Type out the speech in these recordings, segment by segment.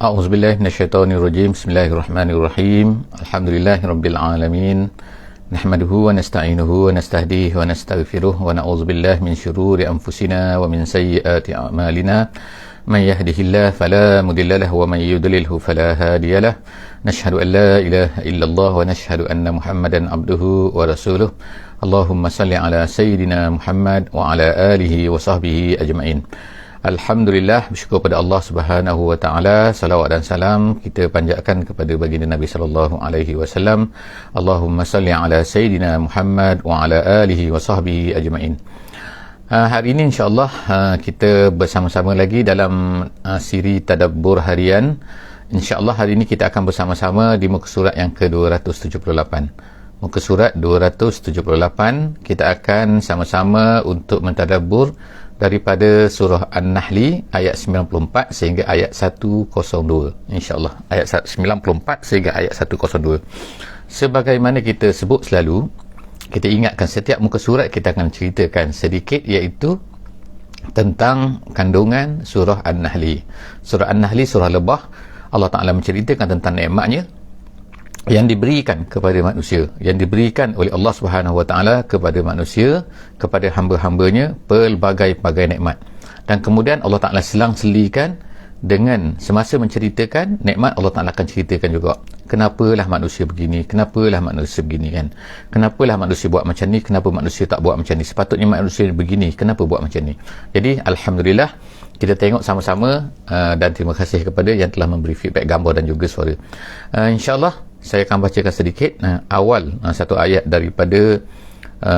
A'udzubillahi minasyaitonirrajim. Bismillahirrahmanirrahim. Alhamdulillahirabbil alamin. Nahmaduhu wa nasta'inuhu wa nastahdihi wa nastaghfiruh wa na'udzubillahi min syururi anfusina wa min sayyiati a'malina. Man yahdihillahu fala mudilla lahu wa man yudlilhu fala hadiyalah. Nashhadu an la ilaha illallah wa nashhadu anna Muhammadan abduhu wa rasuluh. Allahumma salli ala sayyidina Muhammad wa ala alihi wa sahbihi ajma'in. Alhamdulillah, bersyukur pada Allah Subhanahu wa taala. Salawat dan salam kita panjatkan kepada baginda Nabi sallallahu alaihi wasallam. Allahumma salli ala sayyidina Muhammad wa ala alihi wa sahbihi ajma'in. Hari ini insya-Allah kita bersama-sama lagi dalam siri tadabbur harian. Insya-Allah hari ini kita akan bersama-sama di muka surat yang ke-278. Muka surat 278 kita akan sama-sama untuk mentadabbur daripada surah An-Nahli ayat 94 sehingga ayat 102, insya-Allah ayat 94 sehingga ayat 102. Sebagaimana kita sebut selalu, kita ingatkan setiap muka surat kita akan ceritakan sedikit, iaitu tentang kandungan surah An-Nahli. Surah An-Nahli surah lebah. Allah Taala menceritakan tentang nikmatnya yang diberikan kepada manusia, yang diberikan oleh Allah Subhanahu Wa Taala kepada manusia, kepada hamba-hambanya, pelbagai-bagai nikmat. Dan kemudian Allah Taala selang-selikan dengan semasa menceritakan nikmat, Allah Taala akan ceritakan juga kenapalah manusia begini, kenapalah manusia begini kan, kenapalah manusia buat macam ni, kenapa manusia tak buat macam ni, sepatutnya manusia begini, kenapa buat macam ni. Jadi alhamdulillah kita tengok sama-sama, dan terima kasih kepada yang telah memberi feedback gambar dan juga suara. InsyaAllah saya akan bacakan sedikit awal satu ayat daripada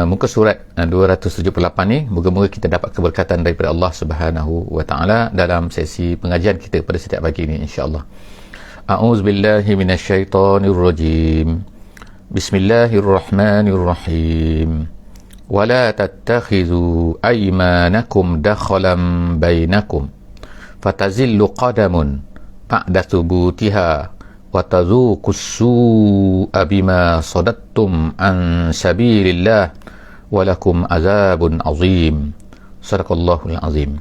muka surat 278 ni. Moga-moga kita dapat keberkatan daripada Allah Subhanahu wa taala dalam sesi pengajian kita pada setiap pagi ini insya-Allah. A'udzubillahi minasyaitonirrajim. Bismillahirrahmanirrahim. ولا تتخذوا أيمانكم دخلا بينكم فتزل قدم بعد ثبوتها وتذوقوا السوء بما صددتم عن سبيل الله ولكم عذاب عظيم. صدق الله العظيم.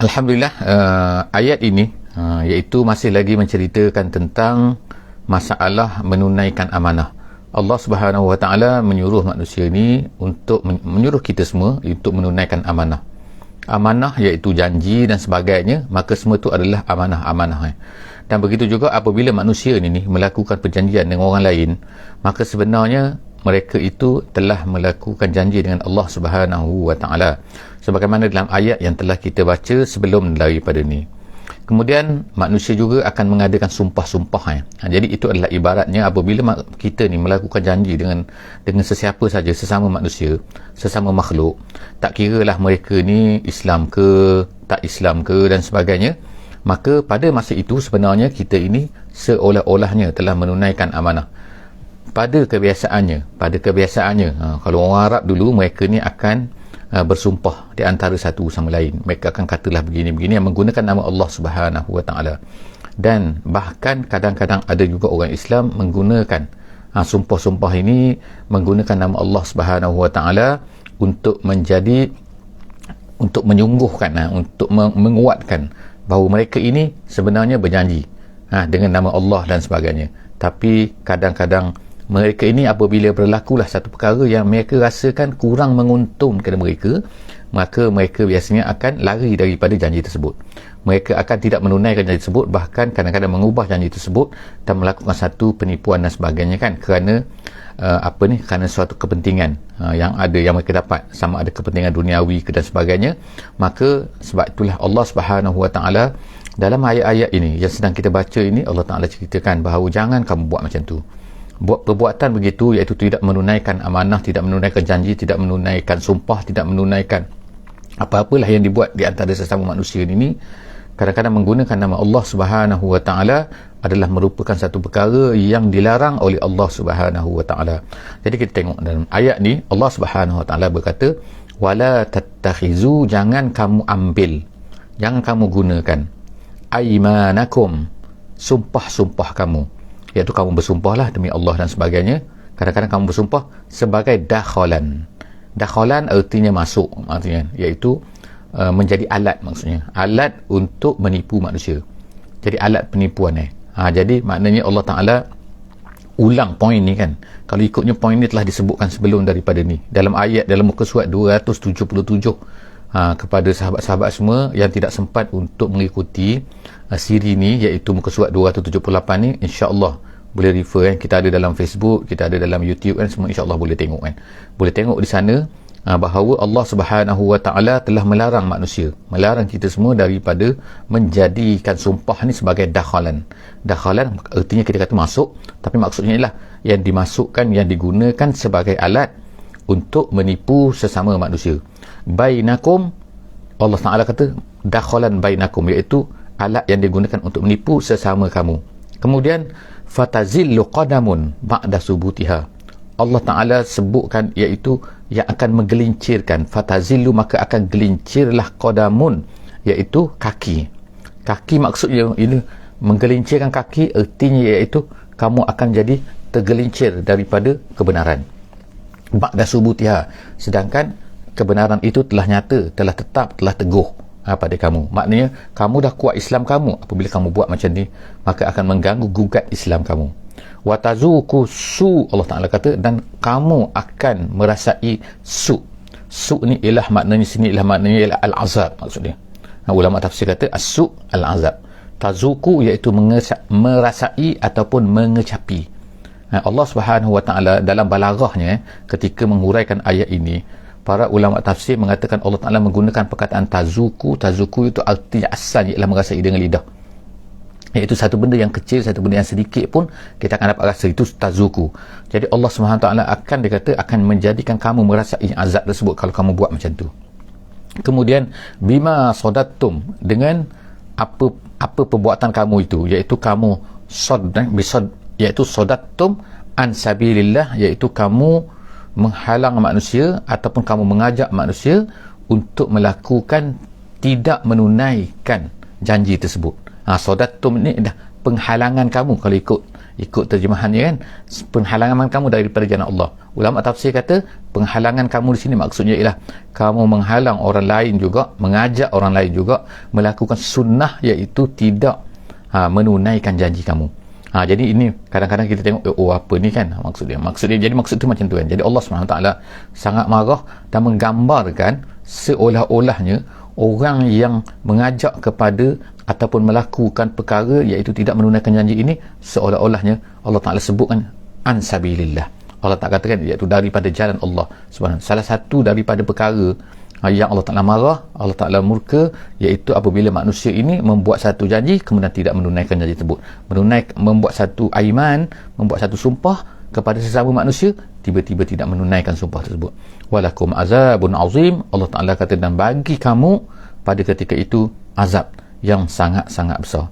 Alhamdulillah, ayat ini iaitu masih lagi menceritakan tentang masalah menunaikan amanah. Allah Subhanahu Wa Taala menyuruh manusia ini untuk menyuruh kita semua untuk menunaikan amanah. Amanah iaitu janji dan sebagainya, maka semua itu adalah amanah-amanah. Dan begitu juga apabila manusia ini melakukan perjanjian dengan orang lain, maka sebenarnya mereka itu telah melakukan janji dengan Allah Subhanahu Wa Taala. Sebagaimana dalam ayat yang telah kita baca sebelum daripada ini. Kemudian manusia juga akan mengadakan sumpah-sumpah. Jadi itu adalah ibaratnya apabila kita ni melakukan janji dengan sesiapa saja, sesama manusia, sesama makhluk, tak kiralah mereka ni Islam ke, tak Islam ke dan sebagainya, maka pada masa itu sebenarnya kita ini seolah-olahnya telah menunaikan amanah. Pada kebiasaannya, kalau orang Arab dulu, mereka ni akan bersumpah di antara satu sama lain. Mereka akan katalah begini-begini yang menggunakan nama Allah Subhanahu Wa Taala. Dan bahkan kadang-kadang ada juga orang Islam menggunakan sumpah-sumpah ini menggunakan nama Allah Subhanahu Wa Taala untuk menyungguhkan, untuk menguatkan bahawa mereka ini sebenarnya berjanji dengan nama Allah dan sebagainya. Tapi kadang-kadang mereka ini apabila berlakulah satu perkara yang mereka rasakan kurang menguntungkan mereka, maka mereka biasanya akan lari daripada janji tersebut. Mereka akan tidak menunaikan janji tersebut, bahkan kadang-kadang mengubah janji tersebut dan melakukan satu penipuan dan sebagainya kan, kerana kerana suatu kepentingan yang ada, yang mereka dapat, sama ada kepentingan duniawi ke dan sebagainya. Maka sebab itulah Allah Subhanahu Wa Taala dalam ayat-ayat ini yang sedang kita baca ini, Allah Taala ceritakan bahawa jangan kamu buat macam tu. Buat perbuatan begitu, iaitu tidak menunaikan amanah, tidak menunaikan janji, tidak menunaikan sumpah, tidak menunaikan apa-apalah yang dibuat di antara sesama manusia ini, kadang-kadang menggunakan nama Allah Subhanahu Wa Taala adalah merupakan satu perkara yang dilarang oleh Allah Subhanahu Wa Taala. Jadi kita tengok dalam ayat ni, Allah Subhanahu Wa Taala berkata, wala tattakhizu, jangan kamu ambil, jangan kamu gunakan, aimanakum, sumpah-sumpah kamu, iaitu kamu bersumpahlah demi Allah dan sebagainya. Kadang-kadang kamu bersumpah sebagai dakhalan. Dakhalan artinya masuk, artinya iaitu menjadi alat, maksudnya alat untuk menipu manusia. jadi alat penipuan. Jadi maknanya Allah Ta'ala ulang poin ni kan. Kalau ikutnya poin ni telah disebutkan sebelum daripada ni dalam ayat dalam muka surat 277. Kepada sahabat-sahabat semua yang tidak sempat untuk mengikuti siri ni, iaitu muka surat 278 ni, insya-Allah boleh refer kan. Kita ada dalam Facebook, kita ada dalam YouTube kan, semua insya-Allah boleh tengok kan. Boleh tengok di sana bahawa Allah Subhanahu Wa Taala telah melarang manusia, melarang kita semua daripada menjadikan sumpah ni sebagai dakhalan. Dakhalan artinya kita kata masuk, tapi maksudnya ialah yang dimasukkan, yang digunakan sebagai alat untuk menipu sesama manusia. Bainakum, Allah Ta'ala kata dakhalan bainakum, iaitu alat yang digunakan untuk menipu sesama kamu. Kemudian fatazillu qadamun ba'da subutiha, Allah Ta'ala sebutkan iaitu yang akan menggelincirkan. Fatazillu, maka akan gelincirlah qadamun, iaitu kaki. Kaki maksudnya ini menggelincirkan kaki, artinya iaitu kamu akan jadi tergelincir daripada kebenaran. Ba'da subutiha, sedangkan kebenaran itu telah nyata, telah tetap, telah teguh pada kamu. Maknanya kamu dah kuat Islam kamu. Apabila kamu buat macam ni, maka akan mengganggu gugat Islam kamu. Watazuku su, Allah Ta'ala kata, dan kamu akan merasai su. Su ni ialah maknanya sini, ialah maknanya ialah al-azab maksudnya. Ulama tafsir kata as-su al-azab. Tazuku iaitu merasai ataupun mengecapi. Allah Subhanahu Wa Taala dalam balaghahnya ketika menguraikan ayat ini, para ulama tafsir mengatakan Allah Ta'ala menggunakan perkataan tazuku. Tazuku itu artinya asalnya ialah merasai dengan lidah, iaitu satu benda yang kecil, satu benda yang sedikit pun kita akan dapat rasa, itu tazuku. Jadi Allah SWT akan, dia kata, akan menjadikan kamu merasai azab tersebut kalau kamu buat macam tu. Kemudian bima sodatum, dengan apa perbuatan kamu itu, iaitu kamu iaitu sodatum an sabilillah, iaitu kamu menghalang manusia ataupun kamu mengajak manusia untuk melakukan, tidak menunaikan janji tersebut. Sodatum ni dah penghalangan kamu, kalau ikut terjemahannya kan, penghalangan kamu daripada jalan Allah. Ulama tafsir kata penghalangan kamu di sini maksudnya ialah kamu menghalang orang lain juga, mengajak orang lain juga melakukan sunnah, iaitu tidak menunaikan janji kamu. Jadi ini kadang-kadang kita tengok, apa ni kan maksudnya jadi maksud tu macam tu kan. Jadi Allah SWT sangat marah dan menggambarkan seolah-olahnya orang yang mengajak kepada ataupun melakukan perkara iaitu tidak menunaikan janji ini, seolah-olahnya Allah Ta'ala sebutkan ansabilillah. Allah Ta'ala katakan iaitu daripada jalan Allah Subhanahu. Salah satu daripada perkara yang Allah Ta'ala marah, Allah Ta'ala murka, iaitu apabila manusia ini membuat satu janji kemudian tidak menunaikan janji tersebut, membuat satu aiman, membuat satu sumpah kepada sesama manusia, tiba-tiba tidak menunaikan sumpah tersebut. Walakum azabun azim, Allah Ta'ala kata, dan bagi kamu pada ketika itu azab yang sangat-sangat besar.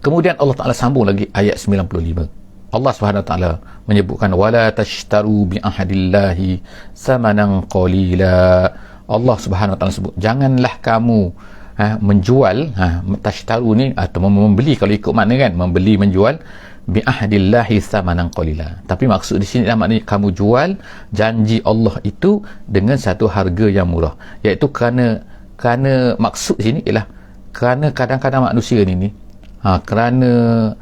Kemudian Allah Ta'ala sambung lagi ayat 95. Allah SWT menyebutkan wala tashtaru bi ahadillahi samanan qalila. Allah SWT sebut janganlah kamu menjual, tashtaru ni atau membeli, kalau ikut makna kan, membeli, menjual, bi ahadillahi samanan qalila. Tapi maksud di sini maknanya kamu jual janji Allah itu dengan satu harga yang murah, iaitu kerana maksud sini ialah kerana kadang-kadang manusia ni kerana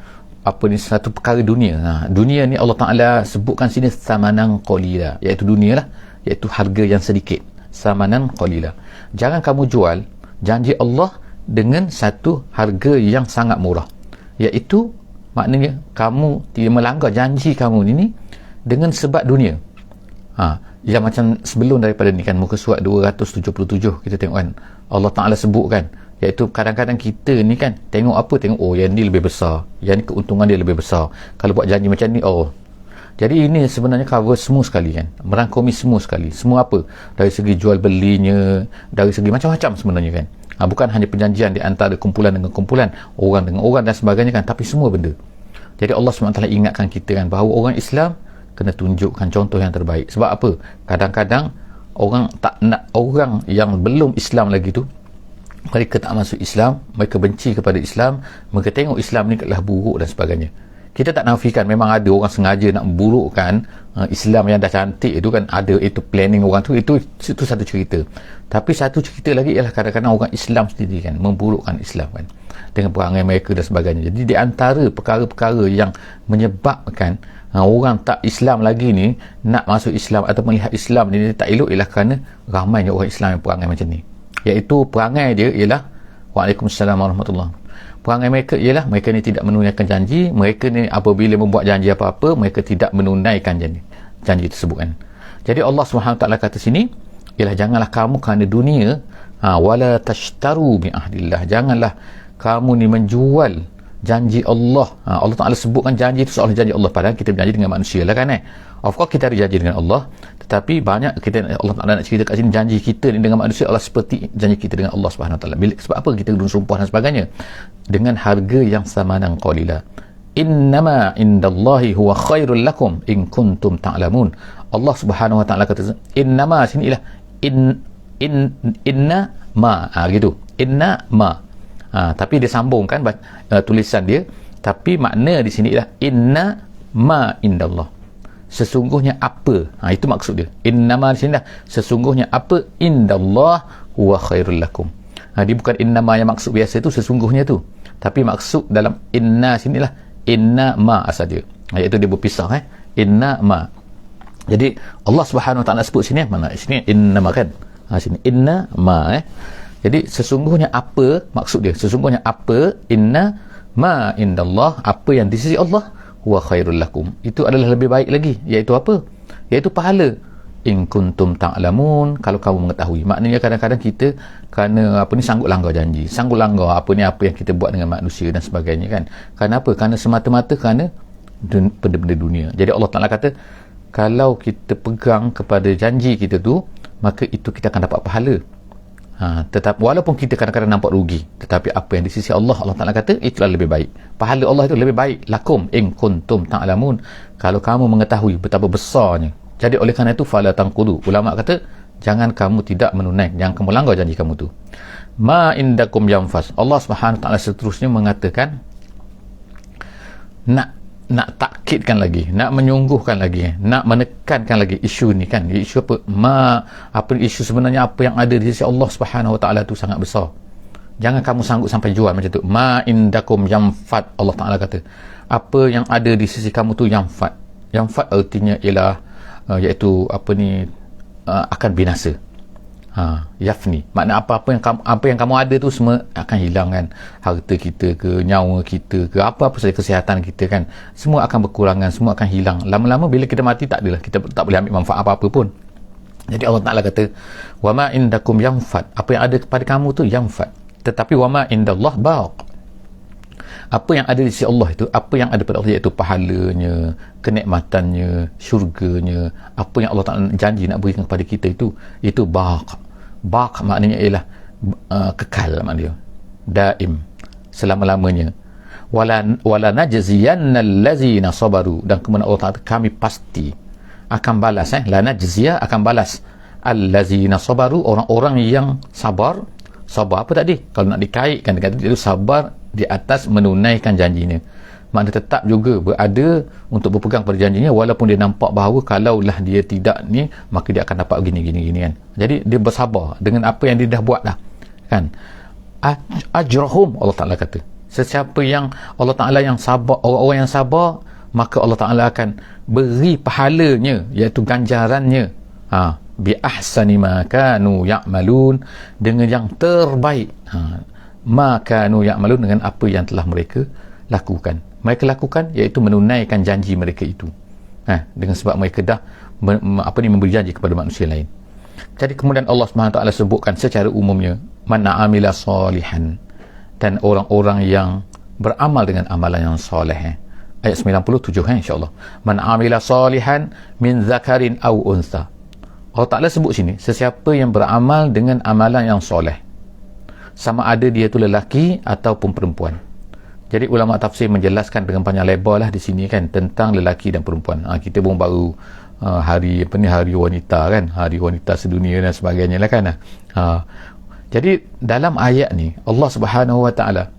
satu perkara dunia. Dunia ni Allah Ta'ala sebutkan sini samanan qalila, iaitu dunia lah, iaitu harga yang sedikit. Samanan qalila. Jangan kamu jual janji Allah dengan satu harga yang sangat murah, iaitu maknanya kamu tidak melanggar janji kamu ini dengan sebab dunia. Yang macam sebelum daripada ni kan, muka surat 277 kita tengok kan, Allah Ta'ala sebutkan, iaitu kadang-kadang kita ni kan tengok yang ni lebih besar, yang ni keuntungan dia lebih besar kalau buat janji macam ni. Jadi ini sebenarnya cover semua sekali kan, merangkumi semua sekali, semua apa, dari segi jual belinya, dari segi macam-macam sebenarnya kan. Bukan hanya perjanjian di antara kumpulan dengan kumpulan, orang dengan orang dan sebagainya kan, tapi semua benda. Jadi Allah SWT ingatkan kita kan bahawa orang Islam kena tunjukkan contoh yang terbaik. Sebab apa? Kadang-kadang orang tak nak, orang yang belum Islam lagi tu, mereka tak masuk Islam, mereka benci kepada Islam, mereka tengok Islam ni adalah buruk dan sebagainya. Kita tak nafikan memang ada orang sengaja nak memburukkan Islam yang dah cantik itu kan, ada itu planning orang tu, itu satu cerita. Tapi satu cerita lagi ialah kadang-kadang orang Islam sendiri kan memburukkan Islam kan dengan perangai mereka dan sebagainya. Jadi di antara perkara-perkara yang menyebabkan orang tak Islam lagi ni nak masuk Islam atau melihat Islam ni tak elok ialah kerana ramainya orang Islam yang perangai macam ni, iaitu perangai dia ialah Waalaikumsalam warahmatullahi. Perangai mereka ialah mereka ni tidak menunaikan janji. Mereka ni apabila membuat janji apa-apa, mereka tidak menunaikan janji tersebut kan. Jadi Allah SWT kata sini ialah janganlah kamu kerana dunia wala tashtaru bi ahdillah, janganlah kamu ni menjual janji Allah. Allah Ta'ala sebutkan janji itu seolah janji Allah, padahal kita berjanji dengan manusia lah kan. Of course kita ada janji dengan Allah, tetapi banyak Allah Ta'ala nak cerita kat sini janji kita dengan manusia Allah seperti janji kita dengan Allah Subhanahu Wa Ta'ala. Sebab apa kita guna sumpah dan sebagainya dengan harga yang samanan qalila. Innama indallahi huwa khairul lakum in kuntum ta'lamun. Allah Subhanahu Wa Ta'ala kata innama sini ialah inna ma gitu, inna ma. Tapi dia sambungkan tulisan dia, tapi makna di sini ialah inna ma indallah, sesungguhnya apa. Itu maksud dia. Innama di sini dah sesungguhnya apa, indallah huwa khairul lakum. Dia bukan innama yang maksud biasa tu sesungguhnya tu, tapi maksud dalam inna sini lah inna ma saja, iaitu dia berpisah inna ma. Jadi Allah Subhanahu Wa Ta'ala sebut sini mana sini innama kan, sini inna ma Jadi sesungguhnya apa, maksud dia sesungguhnya apa, inna ma indallah, apa yang di sisi Allah, huwa khairul lakum, itu adalah lebih baik lagi, iaitu apa, iaitu pahala. In kuntum ta'lamun, kalau kamu mengetahui. Maknanya kadang-kadang kita kerana sanggup langgar janji, sanggup langgar apa yang kita buat dengan manusia dan sebagainya kan. Kerana apa? Kerana semata-mata kerana benda-benda dunia. Jadi Allah Ta'ala kata kalau kita pegang kepada janji kita tu, maka itu kita akan dapat pahala. Tetap walaupun kita kadang-kadang nampak rugi, tetapi apa yang di sisi Allah, Allah Ta'ala kata itulah lebih baik. Pahala Allah itu lebih baik. Lakum in kuntum ta'lamun, kalau kamu mengetahui betapa besarnya. Jadi oleh kerana itu fala tanqudu, ulama kata jangan kamu tidak menunaikan, jangan kamu langgar janji kamu tu. Ma indakum yanfas. Allah Subhanahu Wa Ta'ala seterusnya mengatakan nak takkidkan lagi, nak menyungguhkan lagi, nak menekankan lagi isu ni kan. Isu apa? Isu sebenarnya apa yang ada di sisi Allah Subhanahu Wa Ta'ala tu sangat besar. Jangan kamu sanggup sampai jual macam tu. Ma indakum yanfat, Allah Ta'ala kata apa yang ada di sisi kamu tu yanfat. Yanfat artinya ialah iaitu akan binasa. Yafni, makna apa yang kamu ada tu semua akan hilang kan. Harta kita ke, nyawa kita ke, apa-apa saja, kesihatan kita kan, semua akan berkurangan, semua akan hilang. Lama-lama bila kita mati tak adalah, kita tak boleh ambil manfaat apa-apa pun. Jadi Allah Ta'ala kata wama indakum yanfat, apa yang ada kepada kamu tu yanfat, tetapi wama indallah baq, apa yang ada di sisi Allah itu, apa yang ada pada Allah, iaitu pahalanya, kenikmatannya, syurganya, apa yang Allah Ta'ala janji nak berikan kepada kita itu baq. Baq maknanya ialah kekal, maknanya daim, selama-lamanya. Wala najziyanna allazina sabaru, dan kemudian Allah Ta'ala kami pasti akan balas la najziya, akan balas allazina sabaru, orang-orang yang sabar. Sabar apa tadi? Kalau nak dikaitkan dengan itu, sabar di atas menunaikan janjinya. Maknanya tetap juga berada untuk berpegang pada janjinya, walaupun dia nampak bahawa kalaulah dia tidak ni, maka dia akan dapat gini kan. Jadi dia bersabar dengan apa yang dia dah buat dah kan. Ajrahum, Allah Ta'ala kata sesiapa yang Allah Ta'ala yang sabar, orang-orang yang sabar, maka Allah Ta'ala akan beri pahalanya, iaitu ganjarannya bi ahsani ma kanu ya'malun, dengan yang terbaik ma kanu ya'malun, dengan apa yang telah mereka lakukan. Mereka lakukan iaitu menunaikan janji mereka itu, dengan sebab mereka dah memberi janji kepada manusia lain. Jadi kemudian Allah SWT sebutkan secara umumnya man amila salihan, dan orang-orang yang beramal dengan amalan yang soleh. Ayat 97 insya-Allah. Man amila salihan min zakarin aw unsa. Allah Ta'ala sebut sini sesiapa yang beramal dengan amalan yang soleh, sama ada dia tu lelaki ataupun perempuan. Jadi ulama tafsir menjelaskan dengan panjang lebar lah di sini kan tentang lelaki dan perempuan. Kita pun baru hari wanita kan, hari wanita sedunia dan sebagainya lah kan. Jadi dalam ayat ni Allah Subhanahu Wa Ta'ala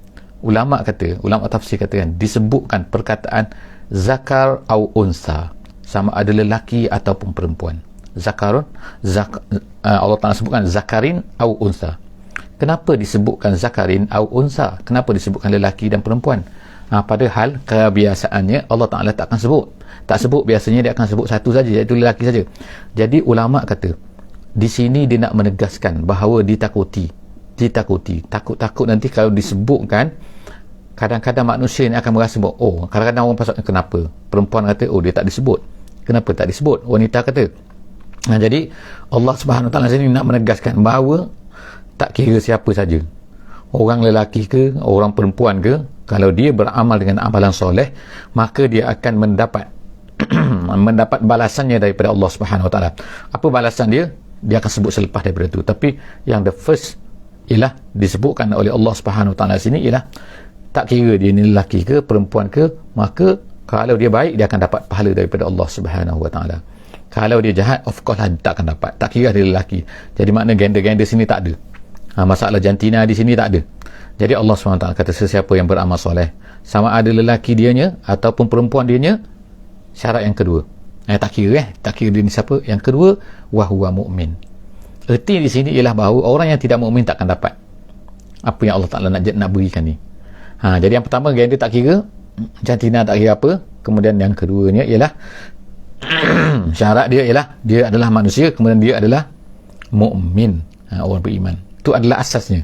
ulama tafsir katakan disebutkan perkataan zakar au unsa, sama ada lelaki ataupun perempuan. Allah Ta'ala sebutkan zakarin au unsa. Kenapa disebutkan zakarin au unsa? Kenapa disebutkan lelaki dan perempuan? Padahal kebiasaannya Allah Ta'ala tak sebut, biasanya dia akan sebut satu saja, iaitu lelaki saja. Jadi ulama kata di sini dia nak menegaskan bahawa ditakuti, takut nanti kalau disebutkan, kadang-kadang manusia ni akan merasa bahawa, kadang-kadang orang pasal kenapa perempuan kata dia tak disebut, kenapa tak disebut, wanita kata. Jadi Allah Subhanahu Wa Taala sini nak menegaskan bahawa tak kira siapa saja, orang lelaki ke, orang perempuan ke, kalau dia beramal dengan amalan soleh, maka dia akan mendapat balasannya daripada Allah Subhanahu Wa Taala. Apa balasan dia? Dia akan sebut selepas daripada itu. Tapi yang the first ialah disebutkan oleh Allah Subhanahu Wa Taala sini ialah tak kira dia ni lelaki ke, perempuan ke, maka kalau dia baik, dia akan dapat pahala daripada Allah Subhanahu Wa Taala. Kalau dia jahat, of course tak akan dapat. Tak kira dia lelaki. Jadi makna gender sini tak ada. Masalah jantina di sini tak ada. Jadi Allah SWT kata sesiapa yang beramal soleh, sama ada lelaki dianya ataupun perempuan dianya, syarat yang kedua. Tak kira dia ni siapa. Yang kedua, wahuwa mu'min. Erti di sini ialah bahawa orang yang tidak mukmin takkan dapat apa yang Allah Ta'ala nak berikan ni. Jadi yang pertama, gender tak kira, jantina tak kira apa. Kemudian yang keduanya ialah syarat dia ialah dia adalah manusia, kemudian dia adalah mukmin, orang beriman. Itu adalah asasnya.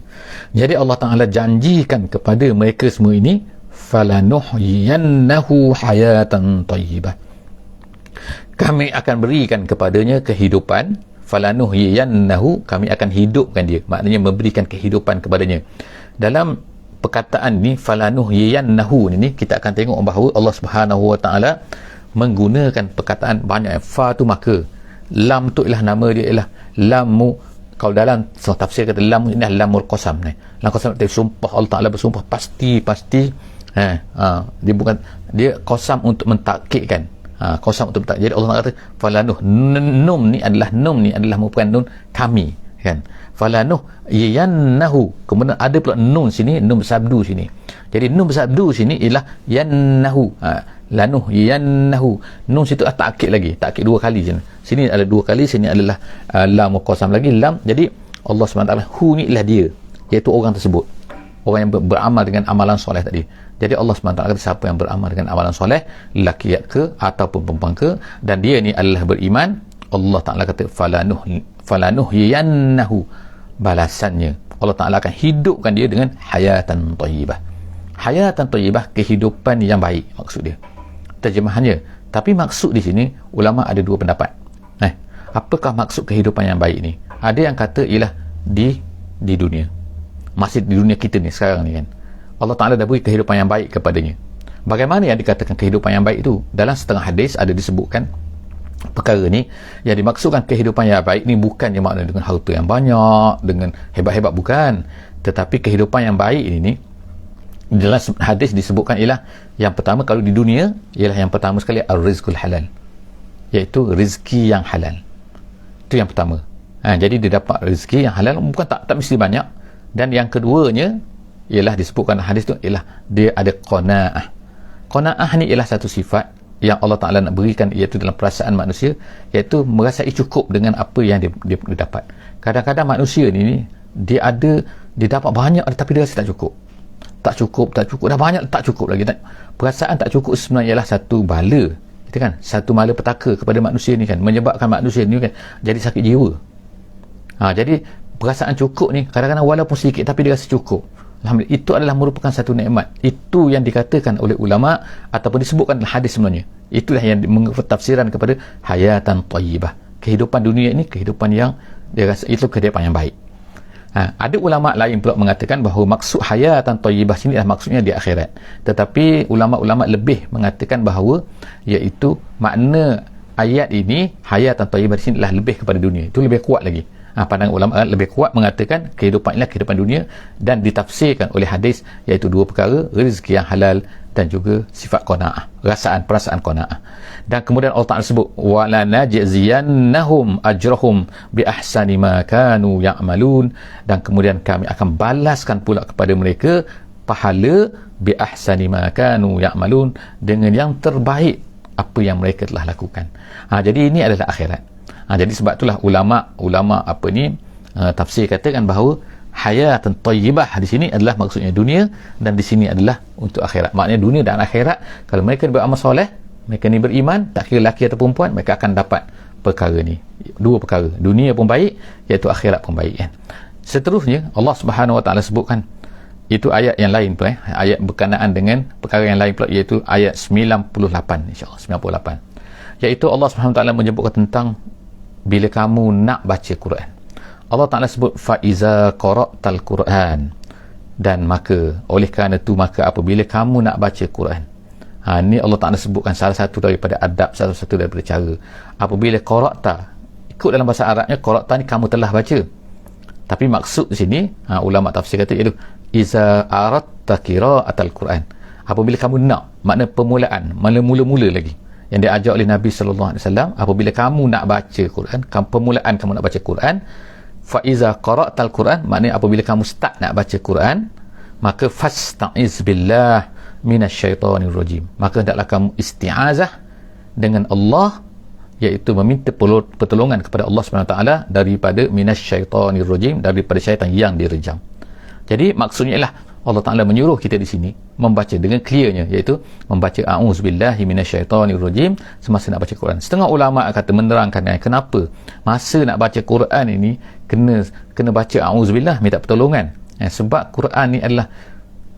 Jadi Allah Ta'ala janjikan kepada mereka semua ini, falanuhyiyannahu hayatan thayyibah, kami akan berikan kepadanya kehidupan. Falanuhyiyannahu, kami akan hidupkan dia, maknanya memberikan kehidupan kepadanya. Dalam perkataan ni falanuhyiyannahu ni, kita akan tengok bahawa Allah Subhanahu Wa Ta'ala menggunakan perkataan banyak. Fa tu maka, lam tu ialah nama dia ialah lamu. Kalau dalam tafsir kata lam ini adalah lamul qasam ni. Lam qasam itu sumpah, Allah Ta'ala bersumpah pasti. Dia bukan, dia qasam untuk mentakkidkan. Qasam untuk mentakkid. Jadi Allah Ta'ala kata falanuh, nun ni adalah merupakan nun kami, kan. Falanuh yannahu, kemudian ada pula nun sini, nun bersabdu sini. Jadi nun bersabdu sini ialah yannahu. Lanuh yannahu, nun situ takkid lagi, takkid dua kali sini ada dua kali, sini adalah lam qasam lagi, lam. Jadi Allah SWT, hu ni ialah dia, iaitu orang tersebut, orang yang beramal dengan amalan soleh tadi. Jadi Allah SWT kata siapa yang beramal dengan amalan soleh, lelaki ke ataupun perempuan ke, dan dia ni adalah beriman, Allah Ta'ala kata falanuh yannahu, balasannya Allah Ta'ala akan hidupkan dia dengan hayatan thayyibah. Hayatan thayyibah, kehidupan yang baik, maksud dia, terjemahannya. Tapi maksud di sini ulama ada dua pendapat. Apakah maksud kehidupan yang baik ni? Ada yang kata ialah di dunia, masih di dunia kita ni sekarang ni, kan. Allah Ta'ala dah beri kehidupan yang baik kepadanya. Bagaimana yang dikatakan kehidupan yang baik itu? Dalam setengah hadis ada disebutkan perkara ni, yang dimaksudkan kehidupan yang baik ni bukan yang makna dengan harta yang banyak, dengan hebat-hebat, bukan. Tetapi kehidupan yang baik ini dalam hadis disebutkan ialah yang pertama, kalau di dunia ialah yang pertama sekali ar-rizqul halal, iaitu rezeki yang halal. Itu yang pertama. Jadi dia dapat rezeki yang halal, bukan tak mesti banyak. Dan yang keduanya ialah disebutkan hadis tu ialah dia ada qanaah. Qanaah ni ialah satu sifat yang Allah Ta'ala nak berikan, iaitu dalam perasaan manusia, iaitu merasai cukup dengan apa yang dia dapat. Kadang-kadang manusia ni dia dapat banyak tapi dia rasa tak cukup, dah banyak tak cukup lagi. Perasaan tak cukup sebenarnya ialah satu bala, kita kan, satu malapetaka kepada manusia ni, kan, menyebabkan manusia ni, kan, jadi sakit jiwa. Jadi perasaan cukup ni kadang-kadang walaupun sedikit tapi dia rasa cukup. Alhamdulillah, itu adalah merupakan satu nikmat. Itu yang dikatakan oleh ulama ataupun disebutkan dalam hadis sebenarnya. Itulah yang tafsiran kepada hayatan thayyibah. Kehidupan dunia ini kehidupan yang dia rasa itu kehidupan yang baik. Ada ulama lain pula mengatakan bahawa maksud hayatan thayyibah sini adalah maksudnya di akhirat. Tetapi ulama-ulama lebih mengatakan bahawa iaitu makna ayat ini, hayatan thayyibah di sini adalah lebih kepada dunia. Itu lebih kuat lagi. Pandangan ulama lebih kuat mengatakan kehidupan inilah kehidupan dunia, dan ditafsirkan oleh hadis, iaitu dua perkara, rezeki yang halal dan juga sifat qanaah, perasaan qanaah. Dan kemudian Allah Ta'ala sebut wala najziyannahum ajrahum bi ahsani ma kanu ya'malun, dan kemudian kami akan balaskan pula kepada mereka pahala bi ahsani ma kanu ya'malun, dengan yang terbaik apa yang mereka telah lakukan. Jadi ini adalah akhirat. Jadi sebab itulah ulama tafsir katakan bahawa hayatan thayyibah di sini adalah maksudnya dunia, dan di sini adalah untuk akhirat. Maknanya dunia dan akhirat, kalau mereka beramal soleh, mereka ni beriman, tak kira lelaki atau perempuan, mereka akan dapat perkara ni, dua perkara, dunia pun baik, iaitu akhirat pun baik kan. Seterusnya Allah Subhanahu Wa Taala sebutkan itu ayat yang lain pula, ayat berkenaan dengan perkara yang lain pula, iaitu ayat 98 insya-Allah 98, iaitu Allah Subhanahu Wa Taala menyebutkan tentang bila kamu nak baca Quran. Allah Ta'ala sebut fa'iza qara'tal Quran, dan maka oleh kerana itu maka apabila kamu nak baca Quran. Ni Allah Ta'ala sebutkan salah satu daripada adab, salah satu daripada cara. Apabila qara'ta, ikut dalam bahasa Arabnya qara'ta ni kamu telah baca, tapi maksud di sini ulama tafsir kata iaitu iza aradta qira'atal Quran, apabila kamu nak, makna permulaan, mana mula-mula lagi yang diajar oleh Nabi sallallahu alaihi wasallam. Apabila kamu nak baca Quran, permulaan kamu nak baca Quran, fa iza qara'tal Quran, maknanya apabila kamu start nak baca Quran, maka fasta'iz billah minasyaitonir rajim, maka hendaklah kamu isti'azah dengan Allah, iaitu meminta pertolongan kepada Allah Subhanahu Wa Taala daripada minasyaitonir rajim, daripada syaitan yang direjam. Jadi maksudnya ialah Allah Ta'ala menyuruh kita di sini membaca dengan clearnya, iaitu membaca a'udzubillahi minasyaitonir rajim semasa nak baca Quran. Setengah ulama kata menerangkan kenapa masa nak baca Quran ini kena baca a'udzubillah, minta pertolongan. Sebab Quran ni adalah,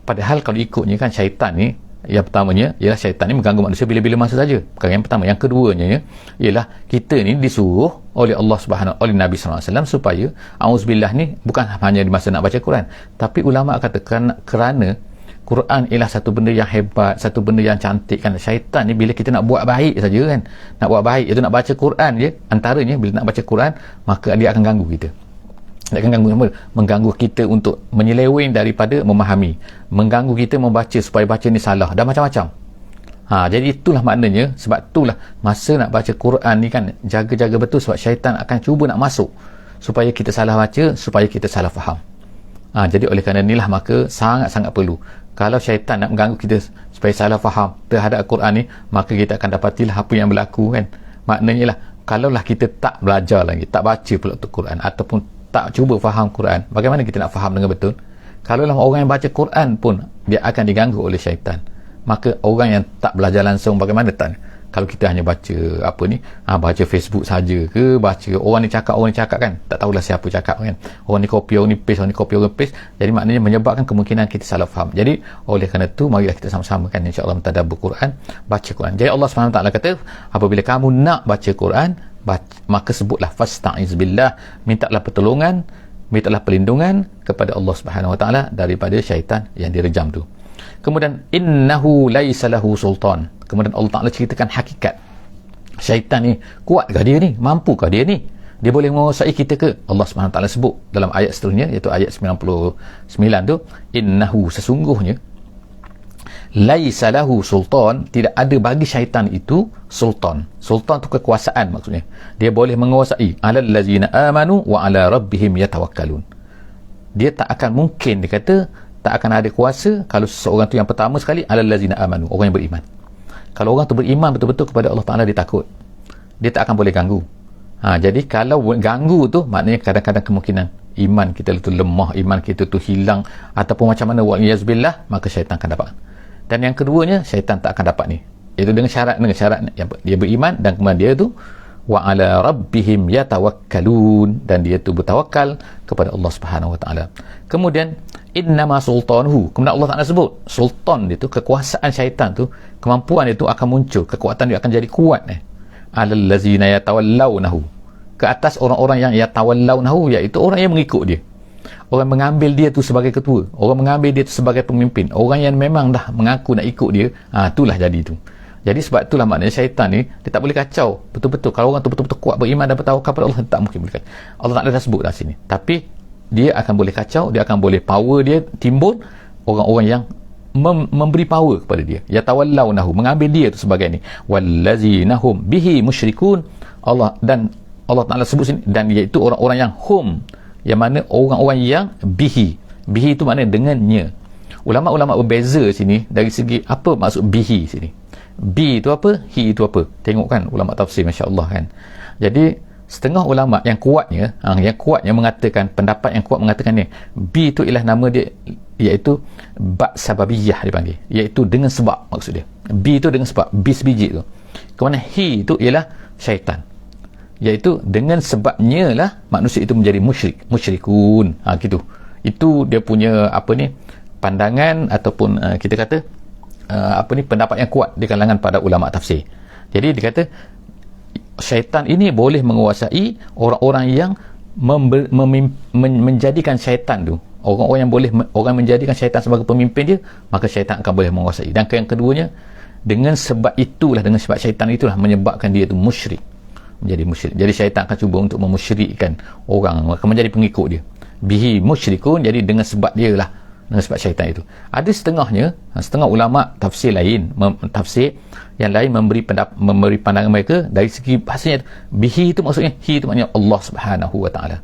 padahal kalau ikutnya kan syaitan ni, yang pertamanya ialah syaitan ni mengganggu manusia bila-bila masa saja. Perkara yang pertama. Yang keduanya ialah kita ni disuruh oleh Allah oleh Nabi SAW supaya auzubillah ni bukan hanya di masa nak baca Quran, tapi ulama kata kerana Quran ialah satu benda yang hebat, satu benda yang cantik kan. Syaitan ni bila kita nak buat baik saja kan, nak buat baik iaitu nak baca Quran je, antaranya bila nak baca Quran, maka dia akan ganggu kita. Dia akan mengganggu kita untuk menyeleweng daripada memahami, mengganggu kita membaca supaya baca ni salah dan macam-macam. Jadi itulah maknanya, sebab itulah masa nak baca Quran ni kan jaga-jaga betul, sebab syaitan akan cuba nak masuk supaya kita salah baca, supaya kita salah faham. Jadi oleh kerana inilah maka sangat-sangat perlu, kalau syaitan nak mengganggu kita supaya salah faham terhadap Quran ni, maka kita akan dapatilah apa yang berlaku kan. Maknanya ialah kalaulah kita tak belajar lagi, tak baca pula Quran, ataupun tak cuba faham Quran, bagaimana kita nak faham dengan betul? Kalaulah orang yang baca Quran pun dia akan diganggu oleh syaitan, maka orang yang tak belajar langsung bagaimana tak? Kalau kita hanya baca baca Facebook saja ke, baca orang ni cakap kan, tak tahulah siapa cakap kan, orang ni copy, orang ni paste, orang ni copy, orang paste, jadi maknanya menyebabkan kemungkinan kita salah faham. Jadi oleh kerana itu marilah kita sama-sama kan insya-Allah mentadabbur Quran, baca Quran. Jadi Allah SWT kata apabila kamu nak baca Quran, maka sebutlah fasta'iz billah, mintalah pertolongan, mintalah perlindungan kepada Allah Subhanahu Wa Taala daripada syaitan yang direjam tu. Kemudian innahu laisa lahu sultan, kemudian Allah Ta'ala ceritakan hakikat syaitan ni, kuatkah dia ni, mampukah dia ni, dia boleh menguasai kita ke? Allah SWT sebut dalam ayat seterusnya, iaitu ayat 99 tu, innahu sesungguhnya laisa lahu sultan, tidak ada bagi syaitan itu sultan. Sultan tu kekuasaan maksudnya, dia boleh menguasai alal ladzina amanu wa ala rabbihim yatawakkalun. Dia tak akan mungkin, dia kata tak akan ada kuasa kalau seseorang tu yang pertama sekali alal ladzina amanu, orang yang beriman. Kalau orang tu beriman betul-betul kepada Allah Ta'ala, dia takut, dia tak akan boleh ganggu. Jadi kalau ganggu tu, maknanya kadang-kadang kemungkinan iman kita tu lemah, iman kita tu hilang, ataupun macam mana wa'iyazbillah, maka syaitan akan dapat. Dan yang keduanya, syaitan tak akan dapat ni, iaitu dengan syarat yang dia beriman, dan kemudian dia tu wa ala rabbihim yatawakkalun, dan dia tu bertawakal kepada Allah Subhanahu Wa Taala. Kemudian innama sultanuhu, kemudian Allah Ta'ala sebut sultan itu, kekuasaan syaitan tu, kemampuan itu akan muncul, kekuatan dia akan jadi kuat alal ladzina yatawallawnahu, ke atas orang-orang yang yatawallawnahu, iaitu orang yang mengikut dia, orang mengambil dia tu sebagai ketua, orang mengambil dia tu sebagai pemimpin, orang yang memang dah mengaku nak ikut dia. Itulah jadi tu. Jadi sebab itulah maknanya syaitan ni dia tak boleh kacau betul-betul. Kalau orang tu betul-betul kuat beriman dan bertawakal kepada Allah, tak mungkin boleh kacau. Allah Ta'ala dah sebut dah sini, tapi dia akan boleh kacau, dia akan boleh power dia timbul orang-orang yang memberi power kepada dia, yatawallawnahu, mengambil dia tu sebagai ni, wallazinahum bihi musyrikun. Allah Ta'ala sebut sini, dan iaitu orang-orang yang hum, yang mana orang-orang yang bihi itu maknanya dengannya, ulama-ulama berbeza sini dari segi apa maksud bihi sini. Bi itu apa, hi itu apa. Tengok kan ulama tafsir, masya-Allah kan. Jadi setengah ulama yang kuatnya mengatakan, pendapat yang kuat mengatakan ni, bi itu ialah nama dia, iaitu ba' sababiyah dipanggil, iaitu dengan sebab, maksud dia. Bi itu dengan sebab, bis biji tu. Kemudian hi itu ialah syaitan, iaitu dengan sebabnya lah manusia itu menjadi musyrikun. Gitu. Itu dia punya pandangan ataupun kita kata pendapat yang kuat di kalangan para ulama tafsir. Jadi dia kata syaitan ini boleh menguasai orang-orang yang menjadikan syaitan tu, orang menjadikan syaitan sebagai pemimpin dia, maka syaitan akan boleh menguasai. Dan yang keduanya, dengan sebab syaitan itulah menyebabkan dia itu menjadi musyrik. Jadi syaitan akan cuba untuk memusyrikkan orang, maka menjadi pengikut dia. Bihi musyrikun, jadi dengan sebab dia lah, dengan sebab syaitan itu. Ada setengah ulama tafsir yang lain memberi pandangan mereka dari segi bahasanya. Bihi itu maksudnya, hi itu maknanya Allah Subhanahu wa taala.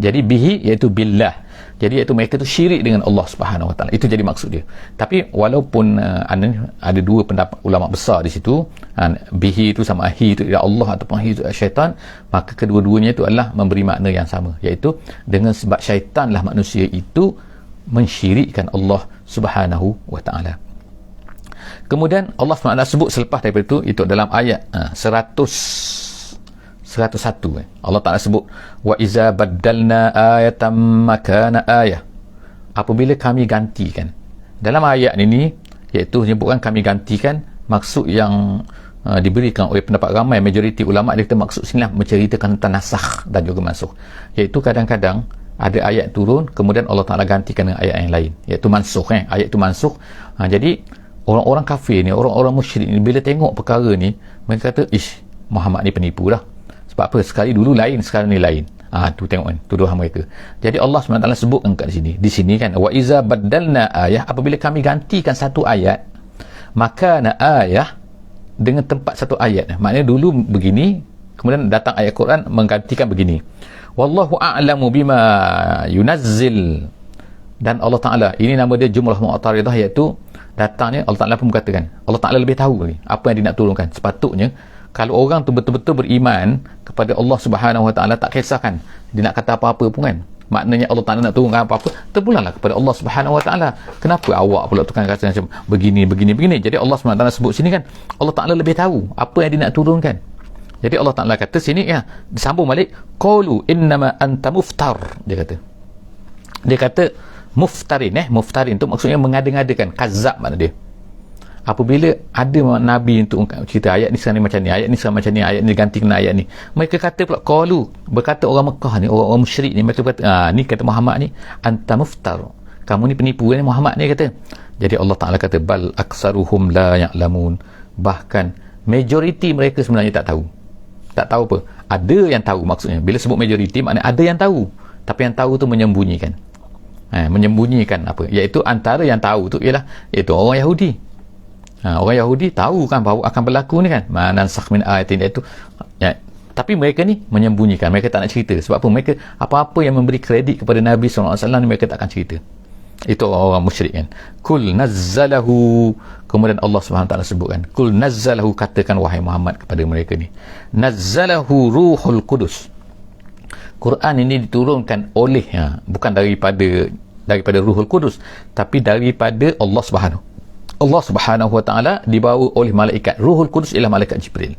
Jadi bihi iaitu billah. Jadi iaitu mereka itu syirik dengan Allah Subhanahu wa taala. Itu jadi maksud dia. Tapi walaupun ada dua pendapat ulama besar di situ, bihi itu sama hi itu ialah Allah ataupun hi itu syaitan, maka kedua-duanya itu adalah memberi makna yang sama, iaitu dengan sebab syaitanlah manusia itu mensyirikkan Allah Subhanahu wa taala. Kemudian Allah SWT sebut selepas daripada itu dalam ayat 101 Allah Ta'ala sebut, wa iza baddalna ayatan makana ayah, apabila kami gantikan. Dalam ayat ini iaitu menyebutkan kami gantikan, maksud yang diberikan oleh pendapat ramai majoriti ulama, dia kata maksud sinilah menceritakan tentang nasakh dan juga mansukh, iaitu kadang-kadang ada ayat turun kemudian Allah Ta'ala gantikan dengan ayat yang lain, iaitu mansukh. Ayat itu mansukh. Jadi orang-orang kafir ni, orang-orang musyrik ni, bila tengok perkara ni, mereka kata, Muhammad ni penipu dah. Sebab apa? Sekali dulu lain, sekarang ni lain. Tu tengok kan, tuduhan mereka. Jadi Allah SWT sebutkan kat sini, di sini kan, wa iza baddalna ayah, apabila kami gantikan satu ayat, maka ayah dengan tempat satu ayat. Maknanya dulu begini, kemudian datang ayat Quran menggantikan begini. Wallahu a'lamu bima yunazzil. Dan Allah Ta'ala, ini nama dia jumlah mu'taridah, iaitu datangnya Allah Ta'ala pun berkatakan, Allah Ta'ala lebih tahu lagi apa yang dia nak turunkan. Sepatutnya kalau orang tu betul-betul beriman kepada Allah Subhanahu Wa Ta'ala, tak kisahkan dia nak kata apa-apa pun kan, maknanya Allah Ta'ala nak turunkan apa-apa, terpulanglah kepada Allah Subhanahu Wa Ta'ala. Kenapa awak pula tukang kata macam begini. Jadi Allah Subhanahu Wa Ta'ala sebut sini kan, Allah Ta'ala lebih tahu apa yang dia nak turunkan. Jadi Allah Ta'ala kata sini disambung balik, qalu innama anta muftar. Dia kata muftarin tu maksudnya mengada-ngadakan, kazzab makna dia. Apabila ada Nabi untuk cerita ayat ni sekarang ni macam ni, ayat ni sekarang macam ni, ayat ni ganti kena ayat ni, mereka kata pula qalu, berkata orang Mekah ni, orang musyrik ni, mereka berkata, ni kata Muhammad ni anta muftar, kamu ni penipu ni Muhammad ni, kata. Jadi Allah Ta'ala kata bal aksaruhum la ya'lamun, bahkan majoriti mereka sebenarnya tak tahu apa. Ada yang tahu, maksudnya bila sebut majoriti maknanya ada yang tahu, tapi yang tahu tu menyembunyikan. Menyembunyikan apa, iaitu antara yang tahu tu ialah iaitu orang Yahudi. Orang Yahudi tahu kan bahawa akan berlaku ni kan, manansakh min ayatin, iaitu tapi mereka ni menyembunyikan, mereka tak nak cerita. Sebab apa? Mereka apa-apa yang memberi kredit kepada Nabi SAW ni mereka tak akan cerita. Itu orang musyrik kan. Kul nazzalahu, kemudian Allah SWT sebutkan, kul nazzalahu, katakan wahai Muhammad kepada mereka ni, nazzalahu ruhul qudus. Quran ini diturunkan oleh, bukan daripada ruhul qudus, tapi daripada Allah Subhanahu Wa Ta'ala, dibawa oleh malaikat. Ruhul qudus ialah malaikat Jibril.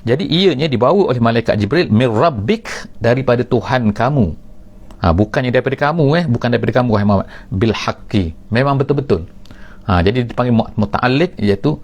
Jadi ianya dibawa oleh malaikat Jibril min rabbik, daripada Tuhan kamu. Bukannya daripada kamu, bukan daripada kamu wahai Muhammad, bil haqqi, memang betul-betul. Jadi dipanggil muta'alliq, iaitu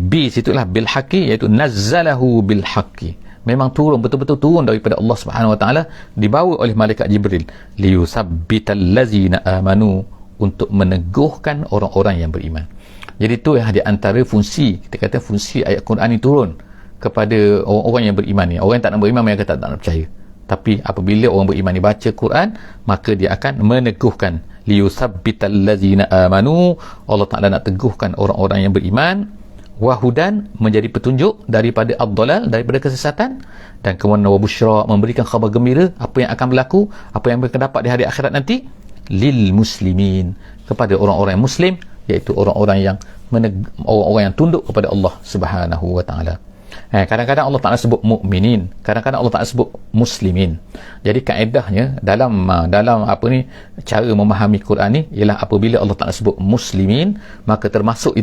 bi situlah bil haqqi, iaitu nazzalahu bil haqqi, memang turun, betul-betul turun daripada Allah Subhanahu Wa Ta'ala, dibawa oleh malaikat Jibril, liyusabbital ladzina amanu, untuk meneguhkan orang-orang yang beriman. Jadi itu yang di antara fungsi, kita kata fungsi ayat Quran ini turun kepada orang-orang yang beriman ni. Orang yang tak nak beriman mereka tak nak percaya. Tapi apabila orang beriman ni baca Quran, maka dia akan meneguhkan, liyusabbital ladzina amanu, Allah Ta'ala nak teguhkan orang-orang yang beriman, wahudan, menjadi petunjuk daripada ad-dhalal, daripada kesesatan, dan kemudian wabusyra, memberikan khabar gembira apa yang akan berlaku, apa yang mereka dapat di hari akhirat nanti. lil muslimin, kepada orang-orang muslim, iaitu orang-orang yang orang-orang yang tunduk kepada Allah Subhanahu wa taala. Kadang-kadang Allah Ta'ala sebut mukminin, kadang-kadang Allah Ta'ala sebut muslimin. Jadi kaedahnya dalam cara memahami Quran ni ialah apabila Allah Ta'ala sebut muslimin, maka termasuk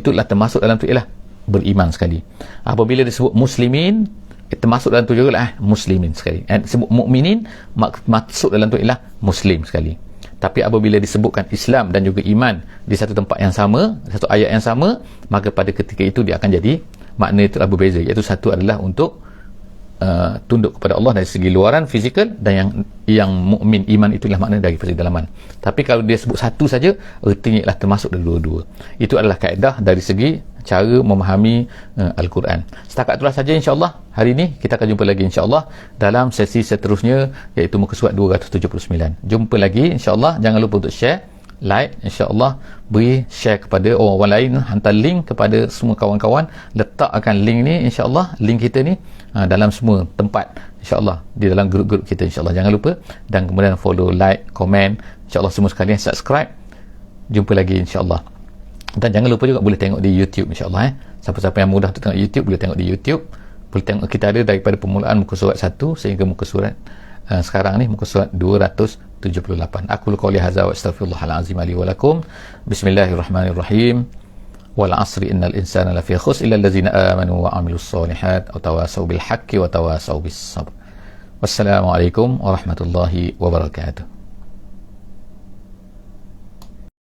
dalam tu ialah beriman sekali. Apabila disebut muslimin, termasuk dalam tu juga lah muslimin sekali. Sebut mukminin, maksud dalam tu ialah muslim sekali. Tapi apabila disebutkan Islam dan juga iman di satu tempat yang sama, satu ayat yang sama, maka pada ketika itu dia akan jadi makna itu berbeza, iaitu satu adalah untuk tunduk kepada Allah dari segi luaran fizikal, dan yang mukmin iman itulah makna dari segi dalaman. Tapi kalau dia sebut satu saja, artinya ialah termasuk dari dua-dua. Itu adalah kaedah dari segi cara memahami Al-Quran. Setakat itulah saja insya-Allah hari ini. Kita akan jumpa lagi insya-Allah dalam sesi seterusnya, iaitu muka surat 279. Jumpa lagi insya-Allah. Jangan lupa untuk share, like, insya-Allah beri share kepada orang lain, hantar link kepada semua kawan-kawan, letakkan link ni insya-Allah, link kita ni dalam semua tempat insya-Allah, di dalam grup-grup kita insya-Allah. Jangan lupa, dan kemudian follow, like, komen insya-Allah, semua sekalian subscribe. Jumpa lagi insya-Allah. Dan jangan lupa juga boleh tengok di YouTube insya-Allah. Siapa-siapa yang mudah untuk tengok YouTube, boleh tengok di YouTube. Boleh tengok, kita ada daripada permulaan muka surat 1 sehingga muka surat sekarang ni muka surat 278. Aku qouli hadza wa astaghfirullahal azim li wa lakum. Bismillahirrahmanirrahim. Wal 'asri innal insana lafi khusr illa allazina amanu wa 'amilus solihat wa tawasaw bil haqqi wa tawasaw bis sabr. Wassalamualaikum warahmatullahi wabarakatuh.